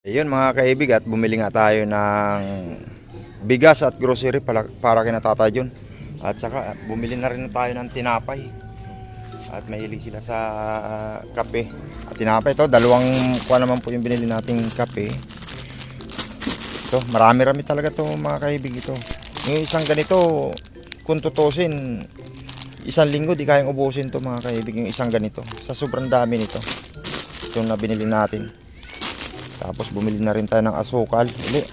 Ayun mga kaibig, at bumili nga tayo ng bigas at grocery para kina Tata John. At saka bumili na rin tayo ng tinapay. At mahilig sila sa kape. At tinapay ito, dalawang kuha naman po yung binili nating kape. Ito, marami-rami talaga to mga kaibig ito. Yung isang ganito, kung tutusin, isang linggo di kayang ubusin to mga kaibig, yung isang ganito. Sa sobrang dami nito. Ito na binili natin. Tapos bumili na rin tayo ng asukal. Uli.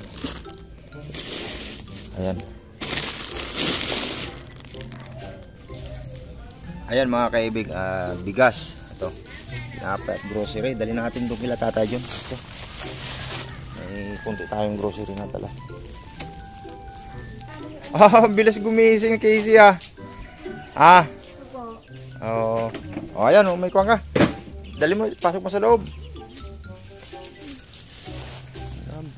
Ayan. Ayan mga kaibig, bigas. Ito. Tinapay at grocery. Dali natin doon kila Tata John. Ito. May kunti tayong grocery na dala. Bilis gumising Casey ah. Oh, ayan, may kuwang ka. Dali mo, pasok mo sa loob.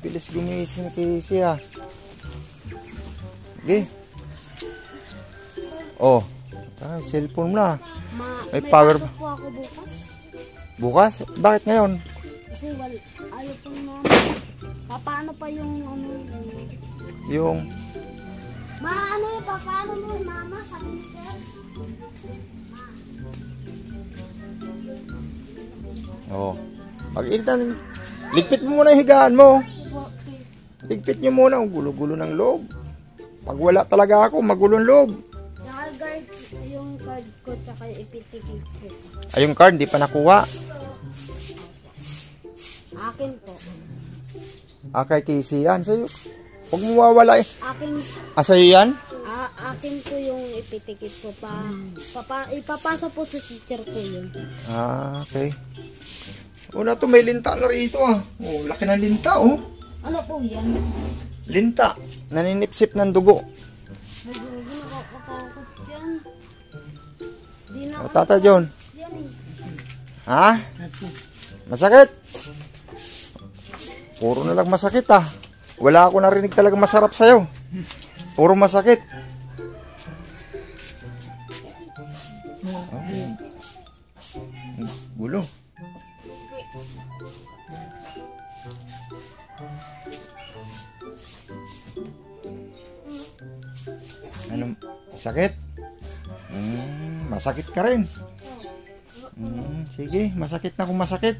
Bilis gumising Casey ah. Okay. Oh, cellphone mo na. May power po ako bukas. Bukas? Bakit ngayon? Kasi ayaw po na. Paano pa yung ano? Yung paano mo mama sabi ni sir? Oh. Pag-initan, ligpit mo muna yung higaan mo. Ligpit nyo muna, ang gulo-gulo ng loob. Pag wala talaga ako, magulong loob. Tsaka guard, yung card ko, tsaka yung ipitikip ko. Ay, yung card, di pa nakuha. Akin po. Kay Casey yan. Sa'yo. Huwag mo mawawala eh. Akin. Sa'yo yan? Akin po yung ipitikip ko. Ipapasa po sa teacher ko yun. Okay. Una to, may linta na rito ah. Oh, laki ng linta oh. Ano po yan? Linta. Naninipsip ng dugo. Nakakatakot yan. Di na Tata John. yan eh. Ha? Masakit? Puro na lang masakit ah. Wala ako narinig talaga masarap sa'yo. Puro masakit. Gulo. Ano? Sakit? Masakit ka rin. Sige, masakit na kung masakit.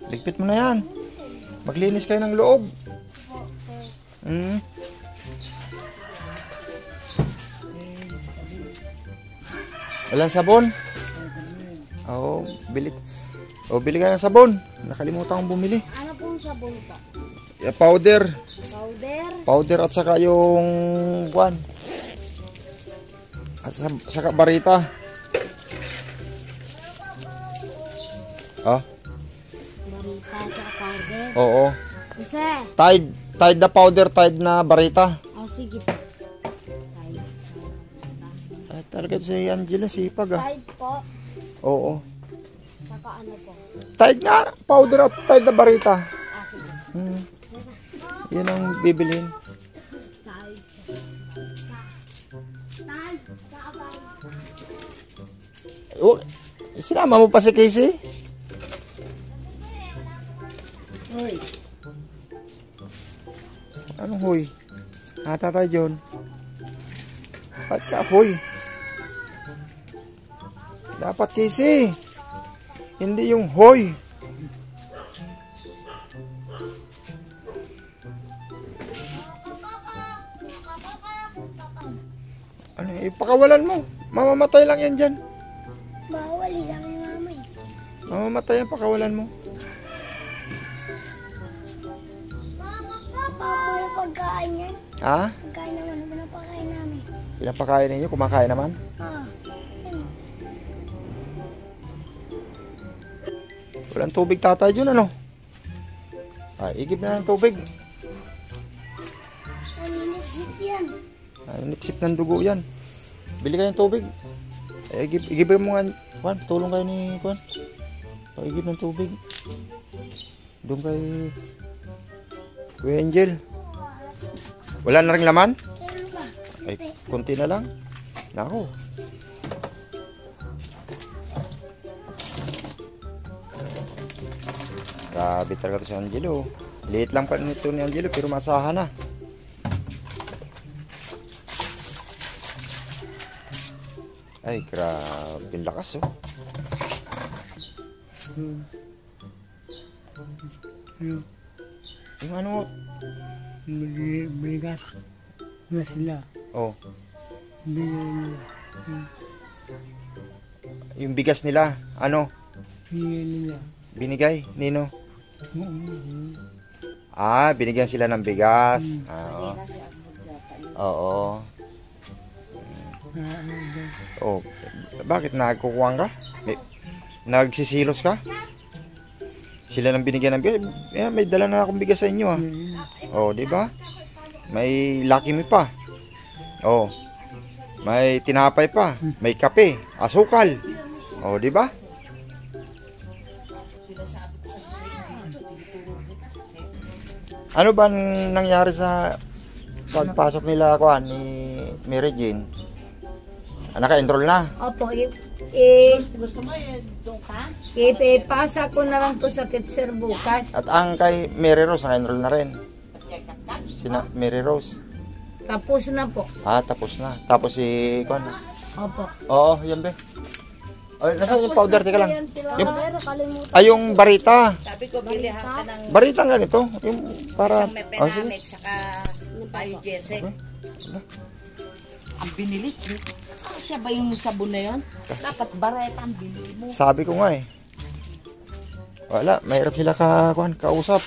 Ligpit mo na yan. Maglinis kayo ng loob. Walang sabon? Oo, bili ka ng sabon. Nakalimutan kong bumili. Ano pong sabon po? Powder. Powder? Powder at saka yung buwan. At saka barita. Barita at saka powder? Oo. Kasi? Tide na powder, Tide na barita. Sige po. Ay, talaga si Angela sipag ah. Tide po? Oo. Saka ano po? Tide nga, powder at Tide na barita. Sige. Yan ang bibilhin. Oh, sinama mo pa si Casey? Hoy. Anong hoy? Tata John. Ba't ka hoy? Dapat Casey. Hindi yung hoy. Ano, ipakawalan mo. Mamamatay lang yan dyan. Bawal sa amin mama eh. Mamamatay yan, pakawalan mo. Papa, yung pagkain yan. Ha? Pagkain naman, pinapakain namin. Pinapakain ninyo, kumakain naman? Walang tubig Tata John, ano? Igib na ng tubig. Naninipsip yan. Nipsip ng dugo yan. Bili kayo ng tubig. Igib mo nga. Juan, tulong kayo ni Juan. Igib ng tubig. Doon kay Kuya Angel. Wala na rin laman? Ay, konti na lang. Nako. Grabe talaga to si Angelo. Liit lang pa nito ni Angelo pero masahan na. Ay, grabe lakas oh. Yung ano? Bigas na sila. Oh, Binigyan yung bigas nila. Ano? nila. Binigay, Nino? Oo. Binigyan sila ng bigas. Oo. Oh, bakit nagkukuwang ka? Nagsisilos ka? Sila nang binigyan ng bigas. May dala na akong bigas sa inyo ah. Oh, di ba? May Lucky Me pa. Oh. May tinapay pa, may kape, asukal. Oh, di ba? Ano ba nangyari sa pagpasok nila ni Mary Jane? Naka-enroll na. Opo, ipasa ko na lang po sa Kitser bukas. At ang kay Mary Rose, naka-enroll na rin. Sina Mary Rose. Tapos na po. Tapos na. Tapos si Kwan. Opo. Oo, yan be. Ay, nasaan yung powder? Teka lang. Yung, Pero kalimutan. yung barita. Sabi ko, bilihan ka ng Barita nga nito. Yung para... isang sige. mepenamic, saka biogesic. Ang binili, siya ba yung sabon na yun? Dapat bareta ang binili mo. Sabi ko nga eh. Wala, mahirap sila kausap.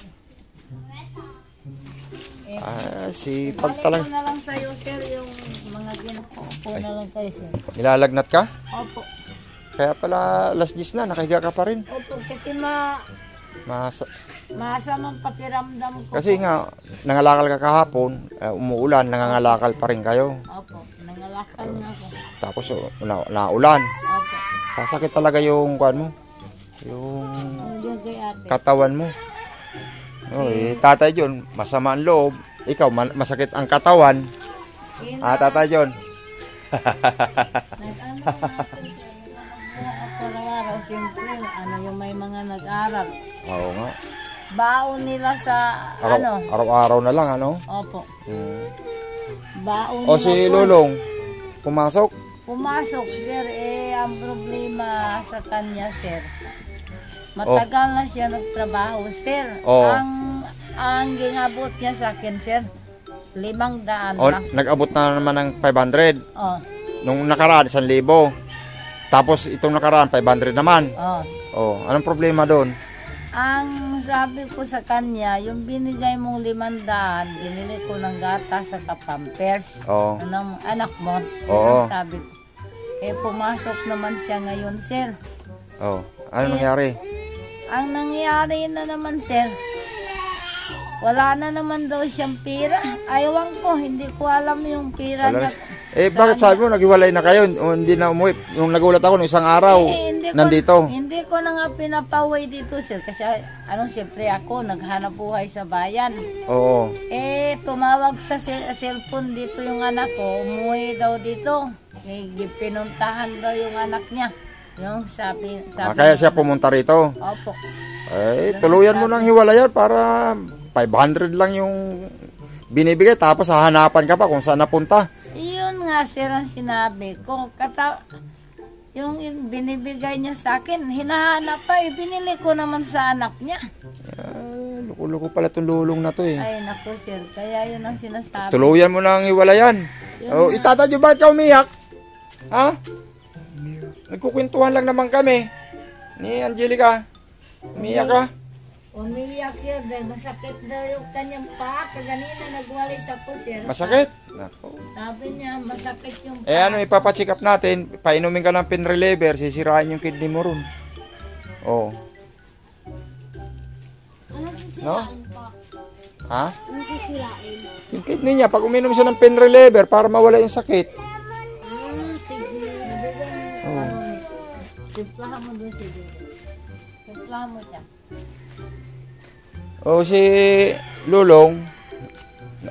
Si Balik pagtalang. ko na lang sa'yo, sir, yung mga ginako na lang kayo, sir. Nilalagnat ka? Opo. Kaya pala last 10 na, nakahiga ka pa rin. Opo, kasi masamang pakiramdam ko. Kasi nga, nangalakal ka kahapon, umuulan, nangangalakal pa rin kayo. Opo, nangalakal na ako. Tapos naulan. Opo. Sasakit talaga yung kuan mo. Yung Nandiyan kay ate. katawan mo. Tatay John, masama ang loob. Ikaw, masakit ang katawan. Tatay John. Nag-ano natin, sir. Araw-araw, siyempre, yung may mga nag-aral. Oo nga. Baon nila sa, Araw-araw na lang, ano? Opo. Hmm. Baon O nila si po. Lulong, pumasok? Pumasok, sir. Ang problema sa kanya, sir. Matagal na siya nagtrabaho, sir. Oh. Ang gingabot niya sa akin, sir, 500 O, lang. nag-abot na naman ng 500. Oh, Nung nakaraan, 1,000. Tapos itong nakaraan, 500 naman. oh. Anong problema doon? Ang sabi ko sa kanya, yung binigay mong 500, binili ko ng gata sa Pampers. Oo. Anong anak mo? Oo. Ang sabi ko. Pumasok naman siya ngayon, sir. Ano nangyari? Ang nangyari na naman, sir, wala na naman daw siyang pira. Ayawan ko, hindi ko alam yung pira niya. Bakit sabi mo, naghiwalay na kayo? O, hindi na umuwi. Yung nagulat ako, nung isang araw, nandito. Hindi ko na nga pinapaway dito, sir. Kasi, siyempre ako, naghanap buhay sa bayan. Oo. Tumawag sa cellphone dito yung anak ko. Umuwi daw dito. Pinuntahan daw yung anak niya. Yung sabi Kaya siya pumunta rito. Opo. Tuluyan mo ng hiwalayan para 500 lang yung binibigay. Tapos hahanapan ka pa kung saan napunta. Yun nga, sir, ang sinabi ko. Yung binibigay niya sa akin, hinahanap pa. Binili ko naman sa anak niya. Luko-luko pala itong lulong na to eh. Ay, naku, sir. Kaya yun ang sinasabi. Tuluyan mo ng hiwalayan. Itatadyo, bakit ka umiyak? Ha? Nagkukwentuhan lang naman kami. Ni Angelica. Umiyak ka? Umiyak siya dahil masakit daw yung kanyang paa. Kanina nagwalay sa po, sir. Masakit? Nako. Sabi niya, masakit yung Ipapacheck up natin. Painumin ka ng pain reliever. Sisirain yung kidney mo ron. Ano sisirain pa? Ha? Ano sisirain? Yung kidney niya, pag uminom siya ng pain reliever para mawala yung sakit. Timplahan mo doon si Dede. Timplahan mo siya. Si Lulong,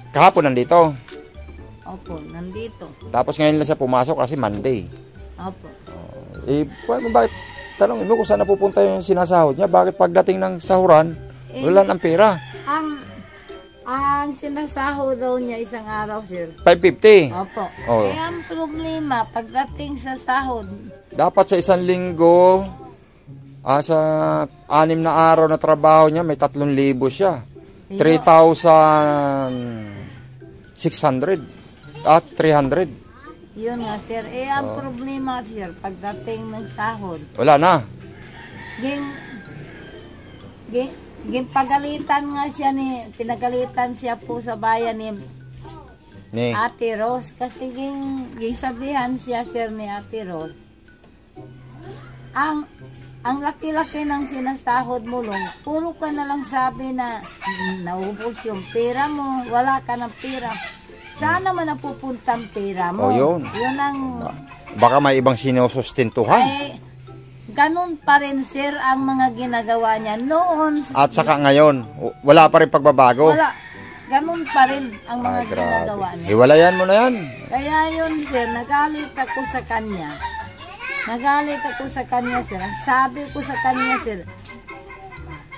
kahapon nandito. Opo, nandito. Tapos ngayon lang siya pumasok kasi Monday. Opo. Bakit? Tanongin mo kung saan napupunta yung sinasahod niya. Bakit pagdating ng sahuran, Wala ng pera. Ang sinasahod daw niya isang araw, sir. 550. Opo. Oo. Eh, ang problema, pagdating sa sahod, Dapat sa isang linggo, sa 6 na araw na trabaho niya, may 3,000 siya. 3,600 at 300. yun nga, sir. Eh, ang problema, sir, pagdating ng sahod, Wala na. pagalitan nga siya pinagalitan siya po sa bayan ni Ni. Ate Rose. Kasi sabihan siya, sir, ni Ate Rose, ang laki-laki ng sinasahod mo lang, puro ka na lang sabi na naubos yung pera mo, wala ka ng pera. Saan naman napupunta ang pera mo? Yun. Yun ang... Baka may ibang sinusustentuhan. Eh, ganun pa rin, sir, ang mga ginagawa niya noon. At saka ngayon, wala pa rin pagbabago. Wala. Ganun pa rin ang mga ginagawa niya. Hiwalayan mo na yan. Kaya yun, sir, nagalit ako sa kanya. Sir. Sabi ko sa kanya, sir,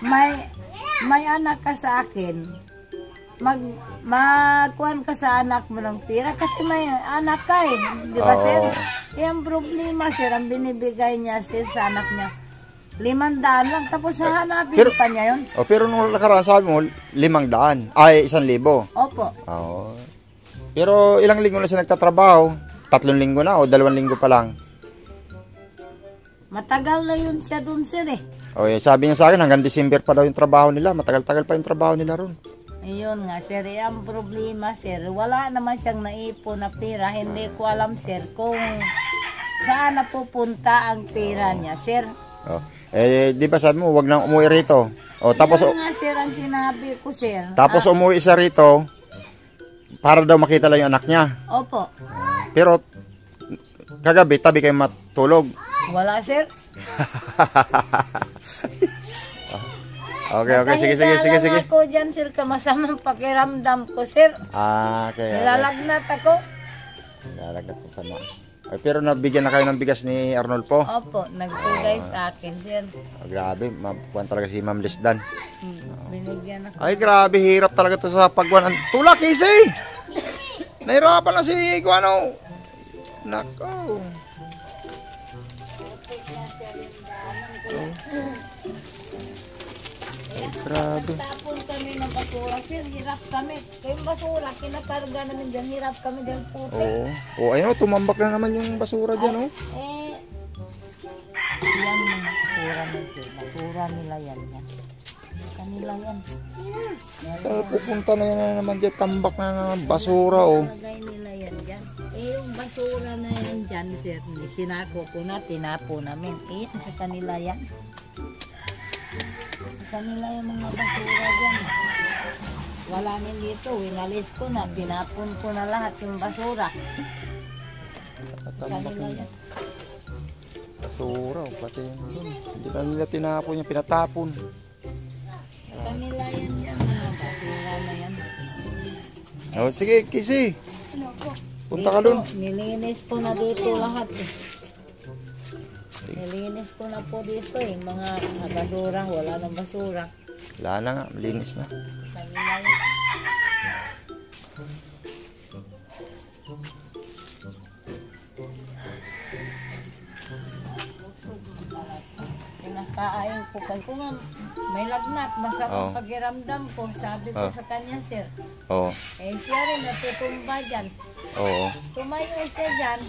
may anak ka sa akin. Magkuhan ka sa anak mo ng pera kasi may anak ka eh. Di ba, sir? Yung problema, sir, ang binibigay niya, sir, sa anak niya, 500 lang. Tapos hahanapin pa niya yun. Pero nung nakaraan sabi mo, 500. Ay, 1,000. Opo. Pero ilang linggo na siya nagtatrabaho? 3 linggo na o 2 linggo pa lang? Matagal na yun siya dun, sir eh. Sabi niya sa akin, hanggang December pa daw yung trabaho nila. Matagal-tagal pa yung trabaho nila ron. Ayun nga, sir. Ang problema, sir, wala naman siyang naipon na pera. Hindi ko alam, sir, kung saan napupunta ang pera niya, sir. Di ba sabi mo, wag nang umuwi rito. Tapos, yun nga, sir, ang sinabi ko, sir. Tapos umuwi siya rito para daw makita lang yung anak niya. Opo. Pero kagabi, tabi kayo matulog. Wala, sir. Okay. Sige. Nakahiga ako dyan, sir, kamasamang pakiramdam ko, sir. Kaya. Nilalagnat ako. Nilalagnat ko sama. Pero nabigyan na kayo ng bigas ni Arnolfo? Opo, nagbigay sa akin, sir. Grabe, mapuan talaga si Ma'am Lisdan. Binigyan ako. Ay, grabe, hirap talaga to sa pagwan. Tulak, easy! Nahirapan na si Guano. Nako. Ay, grabe. Tapon kami ng basura, sir. Hirap kami. Kayong basura, kinakarga namin dyan. Hirap kami dyan puti. Ayun, tumambak na naman yung basura dyan, Yan yung basura nila. Basura nila yan. Kanila yan. Pupunta na yan naman dyan. Tambak na naman basura, Lagay nila yan dyan. Yung basura na yan dyan, sir. Sinako ko na, tinapo namin. Sa kanila yan. Sa kanila yung mga basura dyan. Wala min dito. Winalis ko na. Pinapon ko na lahat yung basura. Sa kanila yan. Basura, pati yun dun. Hindi na nila tinapon yung pinatapon. Sa kanila yan yan. Mga basura na yan. Sige, Kisi. Punta ka dun. Nilinis ko na dito lahat eh. Nilinis ko na po dito eh. Mga basura, wala nang basura. Wala na nga, malinis na. Kanila yan. Pinakaayon ko kung may lagnat, masama pakiramdam ko. Sabi ko sa kanya, sir. Siya rin natutumba dyan. Tumayo siya dyan.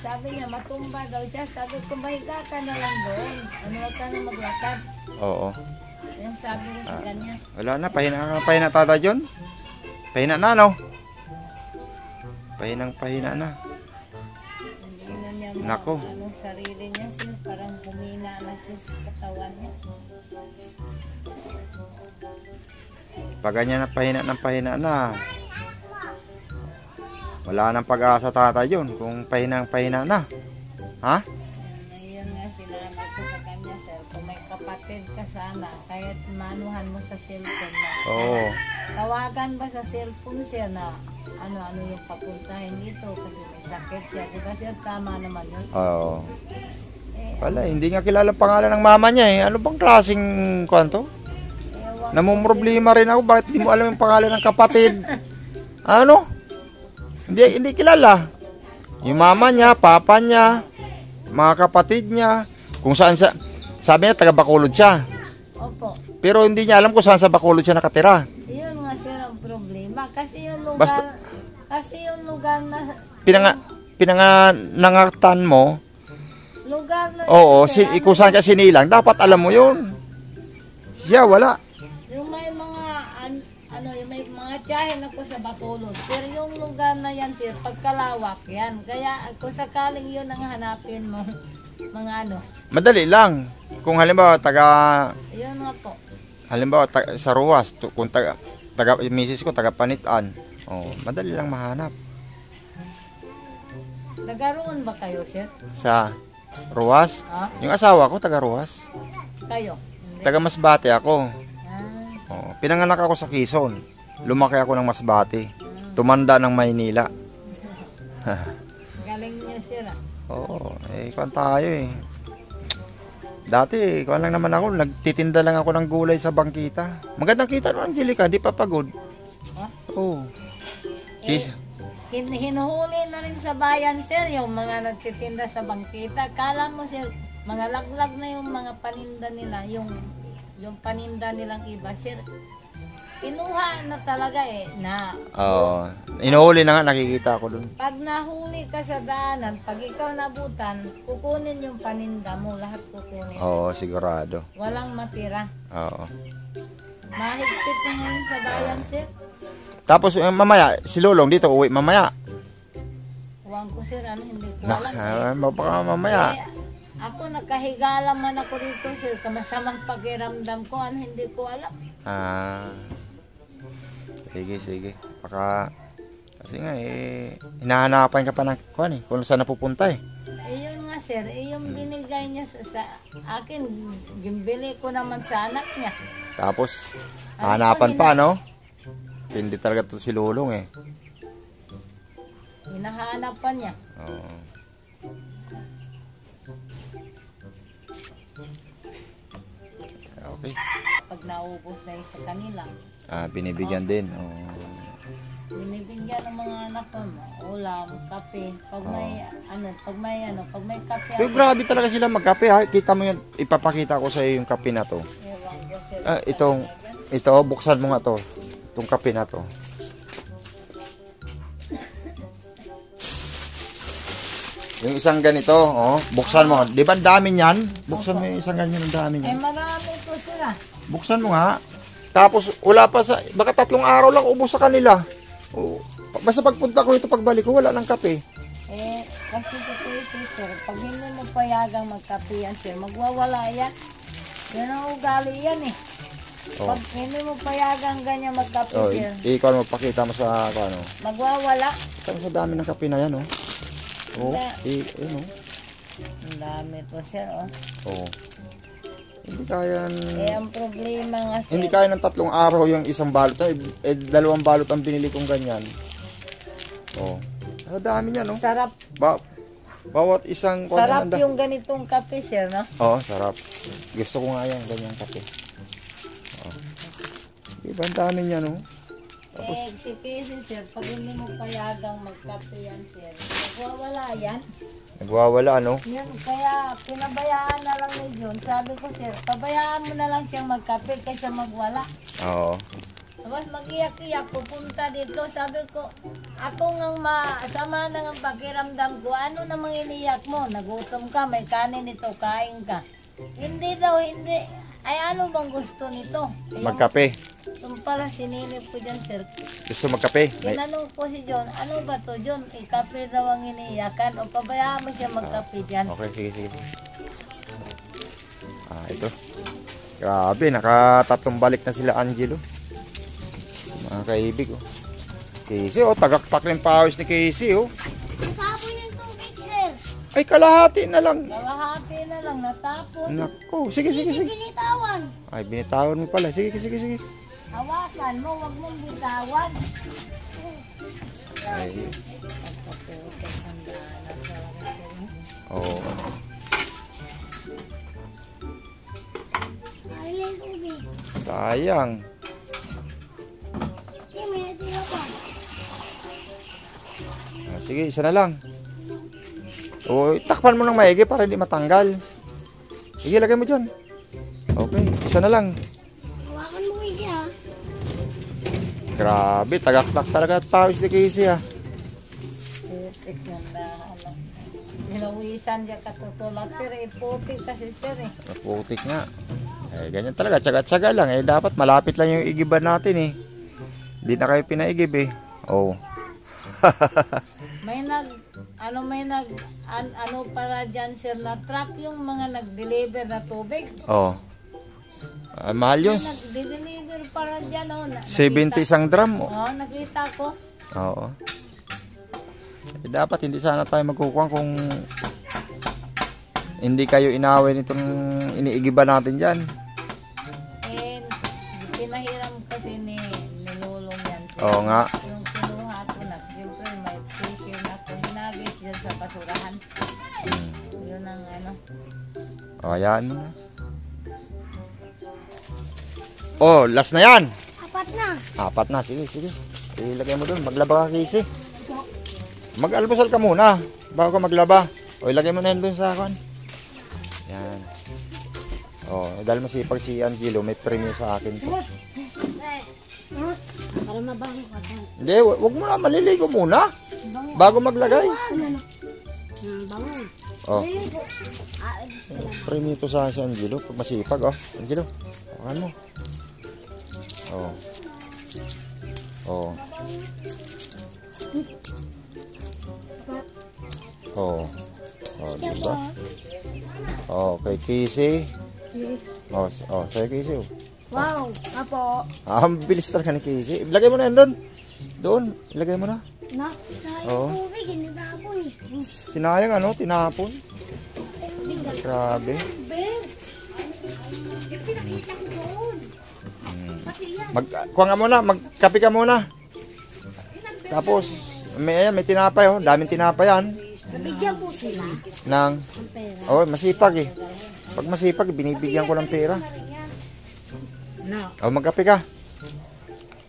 Sabi niya, matumba daw siya. Sabi ko, mahiga ka na lang doon. Huwag ka na maglakad. Yan sabi ko sa kanya. Wala na, pahina tata John. Pahina na, no? Pahina na. Hindi na niya Nako. anong sarili niya, sir. Parang humina na siya sa katawan niya. Pag ganyan na pahina na. Wala nang pag-asa tata John kung pahina na. Ha? Ngayon nga sinabi ko sa kanya, sir, kung may kapatid ka sana, kahit manuhan mo sa cellphone na. Tawagan ba sa cellphone siya na ano yung papuntahin dito kasi may sakit siya. Diba, sir? Tama naman yun. Wala, hindi nga kilala pangalan ng mama niya eh. Ano bang klaseng kwanto? Namumroblema rin ako. Bakit di mo alam yung pangalan ng kapatid? Ano? Hindi kilala. Yung mama niya, papa niya, mga kapatid niya. Kung saan sa... Sabi niya, taga Bacolod siya. Opo. Pero hindi niya alam kung saan sa Bacolod siya nakatira. Yun nga sir ang problema. Kasi yung lugar... Kasi yung lugar na... Pinangatan mo, Lugar na... oo, sir, kung saan ka sinilang, dapat alam mo yun. Siya, wala. Yung may mga... yung may mga tiyahin ako sa Bacolod. Pero yung lugar na yan sir, pagkalawak yan. Kaya kung sakaling yun ang hanapin mo, mga ano... Madali lang. Kung halimbawa, Yun nga po. sa Ruas, kung misis ko, taga Panitan. Oh, madali lang mahanap. Nagaroon ba kayo, sir? Sa Ruas? Ha? Yung asawa ko, taga Ruas. Kayo? Hindi. Taga Masbate ako. Ah, Oh, pinanganak ako sa Quezon. Lumaki ako ng Masbate. Tumanda ng Maynila. galing niya, sir. Oo, kung tayo eh. Dati, kung lang naman ako, nagtitinda lang ako ng gulay sa bangkita. Magandang kita no, Angelica, di pa pagod. Ha? Oo. Hinuhuli na rin sa bayan, sir, yung mga nagtitinda sa bangkita. Kala mo, sir, mga laglag na yung mga paninda nila, yung paninda nilang iba, sir. Kinuha na talaga na. Oo. Inuhuli na nga, nakikita ako dun. Pag nahuli ka sa daanan, pag ikaw nabutan, kukunin yung paninda mo, lahat kukunin. Oo, sigurado. Walang matira. Oo. Mahigpit na ngayon sa bayan, sir. Tapos mamaya, si Lulong dito uwi mamaya. Huwag ko, sir, hindi ko alam. Baka mamaya. Ako, nakahiga naman ako dito, sir. Kamasamang pakiramdam ko, hindi ko alam. Sige. Baka, kasi nga hinahanapan ka pa ng kung saan napupunta Yun nga, sir. Yung binigay niya sa akin, gimbili ko naman sa anak niya. Tapos, hanapan pa, no? Hindi talaga to si Lulong Hinahanap pa niya. Oo. Okay. Pag naubos na yung sa kanila, Binibigyan din. binibigyan ng mga anak ko, ulam, kape. Pag may kape, Pero grabe talaga sila magkape ha. Kita mo yun, ipapakita ko sa iyo yung kape na to. ewan ko, sir. Ito, buksan mo nga to. Itong kape na to. Yung isang ganito, buksan mo. Di ba dami niyan? Buksan mo yung isang ganyan, ang dami niyan. Marami po sila. Buksan mo nga. Tapos, wala pa baka 3 araw lang ubos sa kanila. Basta pagpunta ko ito, pagbalik ko, wala ng kape. Kasi ito, sir, pag hindi mo payagang magkape yan, sir, magwawala yan. Yan ang ugali yan Pag hindi mo payagang ganyan magkape, sir, Ikaw mo, pakita mo sa magwawala. Ito sa dami ng kape na yan, Ang dami to, sir, Hindi kaya ang problema nga, sir. Hindi kaya ng 3 araw yung isang balot. 2 balot ang binili kong ganyan. Ang dami niya, no? Sarap. Bawat isang... Sarap yung ganitong kape, sir, no? Sarap. Gusto ko nga yan, ganyang kape. Diba, ang dami niya, no? Si Casey, sir, pag hindi mo payagang magkape yan, sir, magwawala yan. Nagwawala, no? Yan, kaya pinabayaan na lang ni John. Sabi ko, sir, pabayaan mo na lang siyang magkape kaysa magwala. Oo. Tapos mag-iyak-iyak, pupunta dito. Sabi ko, ako ngang masama na ng pakiramdam ko. Ano namang iniyak mo? Nagutom ka, may kanin ito, kain ka. Hindi daw, hindi. Ay, ano bang gusto nito? Magkape. Yung pala, sinilip ko dyan, sir. Gusto magkape? Tinanong ko si John, ano ba to, John? Kape daw ang iniiyakan o pabayaan mo siya magkape dyan. Okay, sige. Ito. Grabe, nakatatlong balik na sila Angelo. Mga kaibig, Casey, tagaktak ng pawis ni Casey, Tapon yung tubig, sir. Ay, kalahati na lang. Kalahati na lang, natapon. Nako, sige. Binitawan. Ay, binitawan mo pala. Sige. Hawakan mo, wag mong bitawan. Ay, oo. Ay, yung tubig. Sayang. Sige, isa na lang. O, takpan mo ng maigi para hindi matanggal. Sige, lagay mo dyan. Okay, isa na lang. Hawakan mo siya. Grabe, tagaktak talaga at pawis ni Casey, ha. Putik yan na, ano. Hinawisan niya katutulak, sir. Putik kasi, sir, eh. Putik nga. Eh, ganyan talaga, tsaga-tsaga lang. Eh, dapat malapit lang yung igiban natin, eh. Hindi na kayo pinaigib, eh. Oh. May ano para dyan, sir, na truck yung mga nag-deliver na tubig. Oh. Mahal yun. May nag-deliver para dyan, oh. 70 isang drum. Oh. Oo, nakita ko. Oo. Eh, dapat hindi sana tayo magkukuha kung hindi kayo inaway nitong iniigiba natin dyan. Eh, pinahiram kasi ni Lulong yan, sir. Oo nga. Yung kinuha ko na, siyempre may pressure na ako hinagis dyan sa basurahan. Yun ang ano. O, ayan mo na. Oh, last na yan. Apat na. Apat na, sige, sige. Ilagay mo doon, maglaba ka, Casey. Mag-almusal ka muna bago ka maglaba. O, ilagay mo na yan doon sa akin. Yan. O, dahil masipag si Angelo, may premium sa akin to. Para mabango ka daw. Hindi, wag mo na, maliligo muna. Bago maglagay. Bango. O, Ah, sila. premium to sa si Angelo, pag masipag. O, Angelo, hawakan mo. O. O. Oh. Oh, diba? Oh, kay Casey. Oh, sa'yo Casey. Wow, apo. Ang bilis talaga ni Casey. Ilagay mo na yan doon. Doon, ilagay mo na. Na, sayang Oo. tubig, inatapon eh. Sinayang ano, tinapon. Grabe. Kuha nga muna, magkape ka muna. Tapos, may tinapay, oh. Daming tinapay yan. Nabigyan po sila Nang, ng pera. oh, masipag eh. Pag masipag, binibigyan ko ng pera. Oh, magkape ka.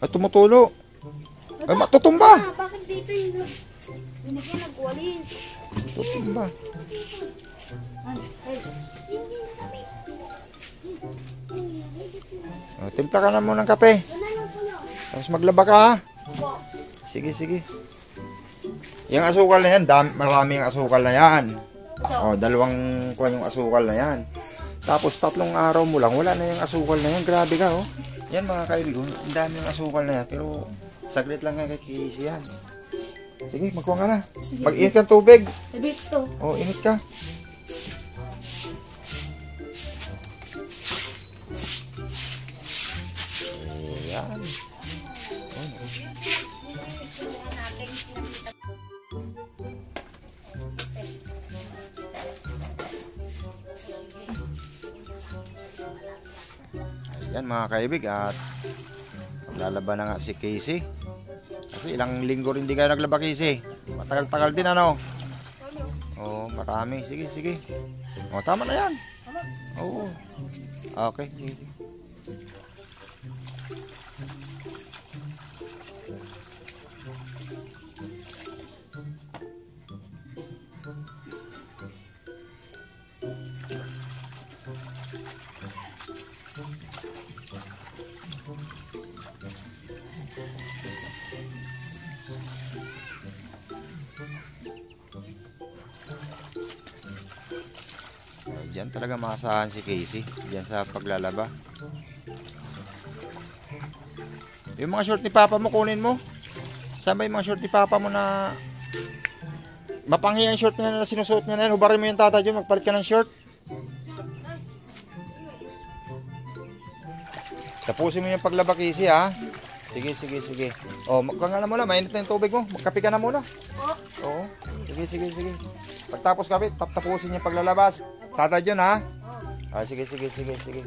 At tumutulo. Ay, matutumba. Ah, bakit dito yung hindi ka nagwalis? Tutumba. Oh, timpla ka na muna ng kape. Tapos maglaba ka, ha? Sige, sige. Yung asukal na yan, maraming asukal na yan. Oh, dalawang kuha yung asukal na yan. Tapos 3 araw mo lang, wala na yung asukal na yan. Grabe ka, oh. Yan mga kaibigan, ang dami yung asukal na yan. Pero saglit lang nga kay Casey yan. Sige, magkuha ka na. Mag-init ka ng tubig. Dito. Oh, init ka. Ayan. Ayan mga kaibig, at lalaba na nga si Casey. Kasi ilang linggo rin di kayo naglaba, Casey. Matagal-tagal din, ano? Oo, marami. Sige, sige. O, tama na yan. Oo. Okay, sige. Diyan talaga maasahan si Casey. Diyan sa paglalaba. Yung mga short ni Papa mo, kunin mo. Saan ba yung mga short ni Papa mo na mapanghi ang short niya na sinusuot niya na yan? Hubarin mo yung tata dyan, magpalit ka ng short. Tapusin mo yung paglaba, Casey, ha? Sige, sige, sige. O, magka nga na muna, mainit na yung tubig mo. Magkape ka na muna. Oo. Sige, sige, sige. Pagtapos kape, tapusin yung paglalabas. Tata dyan, ha? Ah, sige, sige, sige, sige.